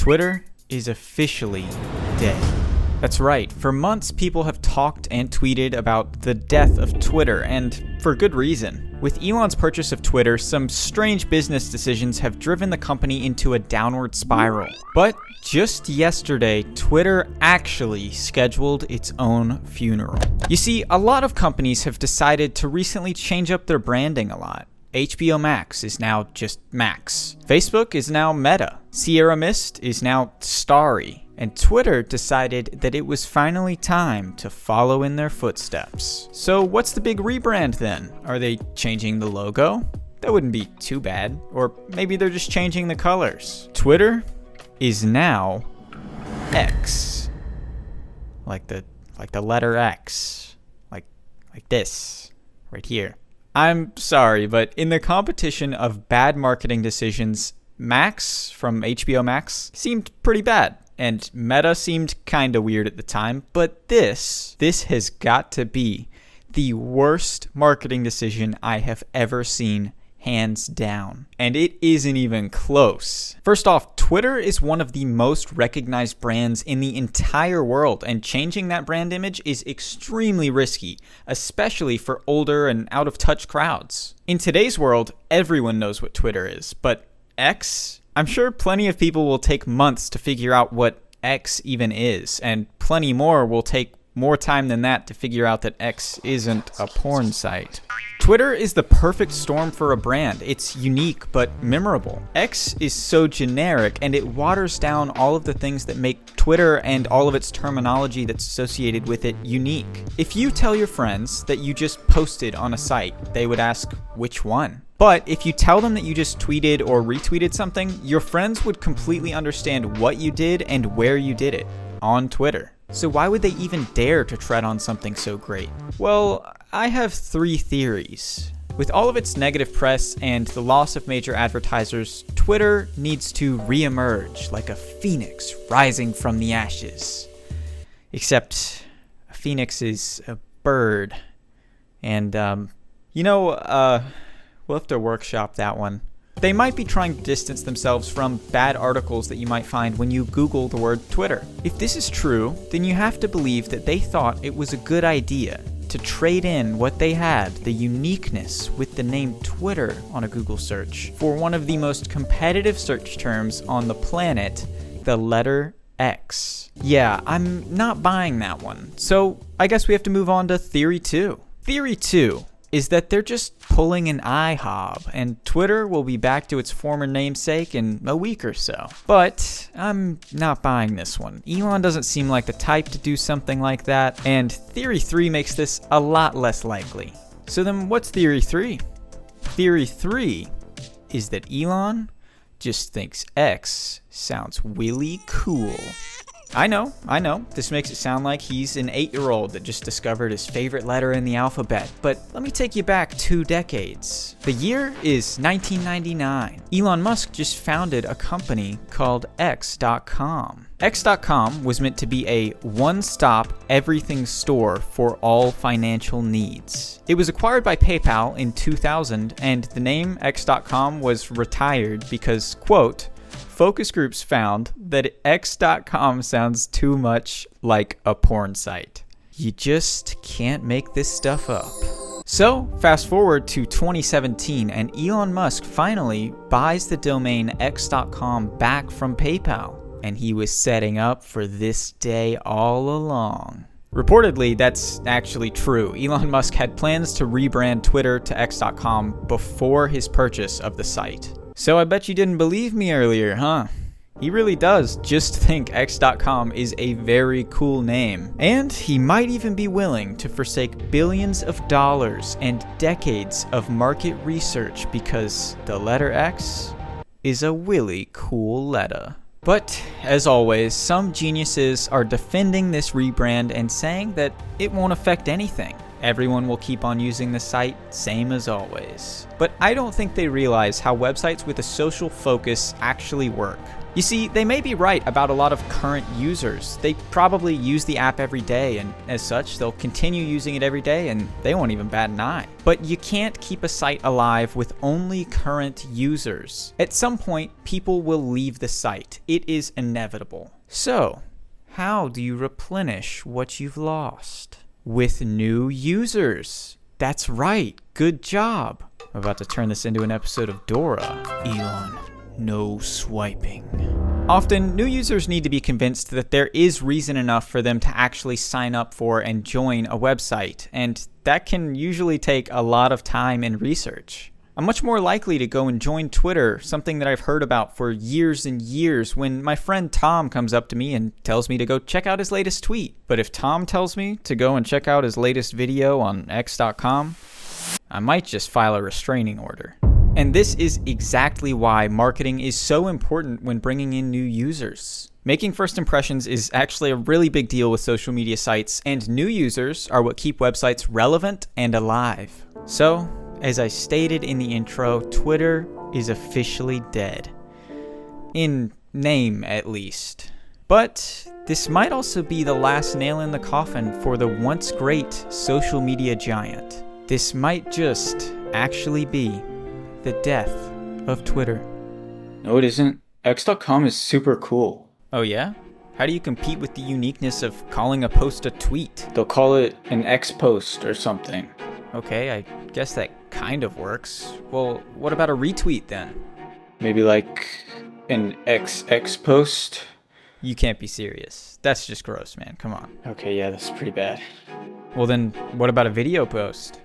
Twitter is officially dead. That's right, for months people have talked and tweeted about the death of Twitter, and for good reason. With Elon's purchase of Twitter, some strange business decisions have driven the company into a downward spiral. But just yesterday, Twitter actually scheduled its own funeral. You see, a lot of companies have decided to recently change up their branding a lot. HBO Max is now just Max. Facebook is now Meta. Sierra Mist is now Starry. And Twitter decided that it was finally time to follow in their footsteps. So what's the big rebrand then? Are they changing the logo? That wouldn't be too bad. Or maybe they're just changing the colors. Twitter is now X. Like the letter X. Like this. Right here. I'm sorry, but in the competition of bad marketing decisions, Max from HBO Max seemed pretty bad. And Meta seemed kinda weird at the time, but this has got to be the worst marketing decision I have ever seen, hands down. And it isn't even close. First off, Twitter is one of the most recognized brands in the entire world, and changing that brand image is extremely risky, especially for older and out-of-touch crowds. In today's world, everyone knows what Twitter is, but X? I'm sure plenty of people will take months to figure out what X even is, and plenty more will take more time than that to figure out that X isn't a porn site. Twitter is the perfect storm for a brand. It's unique but memorable. X is so generic, and it waters down all of the things that make Twitter and all of its terminology that's associated with it unique. If you tell your friends that you just posted on a site, they would ask, which one? But if you tell them that you just tweeted or retweeted something, your friends would completely understand what you did and where you did it, on Twitter. So why would they even dare to tread on something so great? Well, I have 3 theories. With all of its negative press and the loss of major advertisers, Twitter needs to re-emerge like a phoenix rising from the ashes. Except a phoenix is a bird. And, we'll have to workshop that one. They might be trying to distance themselves from bad articles that you might find when you Google the word Twitter. If this is true, then you have to believe that they thought it was a good idea to trade in what they had, the uniqueness with the name Twitter on a Google search, for one of the most competitive search terms on the planet, the letter X. Yeah, I'm not buying that one. So I guess we have to move on to theory 2. Theory 2 is that they're just pulling an IHOB, and Twitter will be back to its former namesake in a week or so. But I'm not buying this one. Elon doesn't seem like the type to do something like that, and theory 3 makes this a lot less likely. So then what's theory 3? Theory 3 is that Elon just thinks X sounds really cool. I know. This makes it sound like he's an 8-year-old that just discovered his favorite letter in the alphabet. But let me take you back 2 decades. The year is 1999. Elon Musk just founded a company called X.com. X.com was meant to be a one-stop everything store for all financial needs. It was acquired by PayPal in 2000, and the name X.com was retired because, quote, focus groups found that X.com sounds too much like a porn site. You just can't make this stuff up. So, fast forward to 2017, and Elon Musk finally buys the domain X.com back from PayPal. And he was setting up for this day all along. Reportedly, that's actually true. Elon Musk had plans to rebrand Twitter to X.com before his purchase of the site. So I bet you didn't believe me earlier, huh? He really does just think X.com is a very cool name. And he might even be willing to forsake billions of dollars and decades of market research because the letter X is a really cool letter. But, as always, some geniuses are defending this rebrand and saying that it won't affect anything. Everyone will keep on using the site, same as always. But I don't think they realize how websites with a social focus actually work. You see, they may be right about a lot of current users. They probably use the app every day, and as such, they'll continue using it every day, and they won't even bat an eye. But you can't keep a site alive with only current users. At some point, people will leave the site. It is inevitable. So, how do you replenish what you've lost? With new users. That's right. Good job. I'm about to turn this into an episode of Dora. Elon, no swiping. Often, new users need to be convinced that there is reason enough for them to actually sign up for and join a website, and that can usually take a lot of time and research. I'm much more likely to go and join Twitter, something that I've heard about for years and years, when my friend Tom comes up to me and tells me to go check out his latest tweet. But if Tom tells me to go and check out his latest video on x.com, I might just file a restraining order. And this is exactly why marketing is so important when bringing in new users. Making first impressions is actually a really big deal with social media sites, and new users are what keep websites relevant and alive. So, as I stated in the intro, Twitter is officially dead. In name, at least. But this might also be the last nail in the coffin for the once great social media giant. This might just actually be the death of Twitter. No, it isn't. X.com is super cool. Oh yeah? How do you compete with the uniqueness of calling a post a tweet? They'll call it an X post or something. Okay, I guess that kind of works. Well, what about a retweet then? Maybe like an XX post? You can't be serious. That's just gross, man. Come on. Okay, yeah, that's pretty bad. Well then, what about a video post?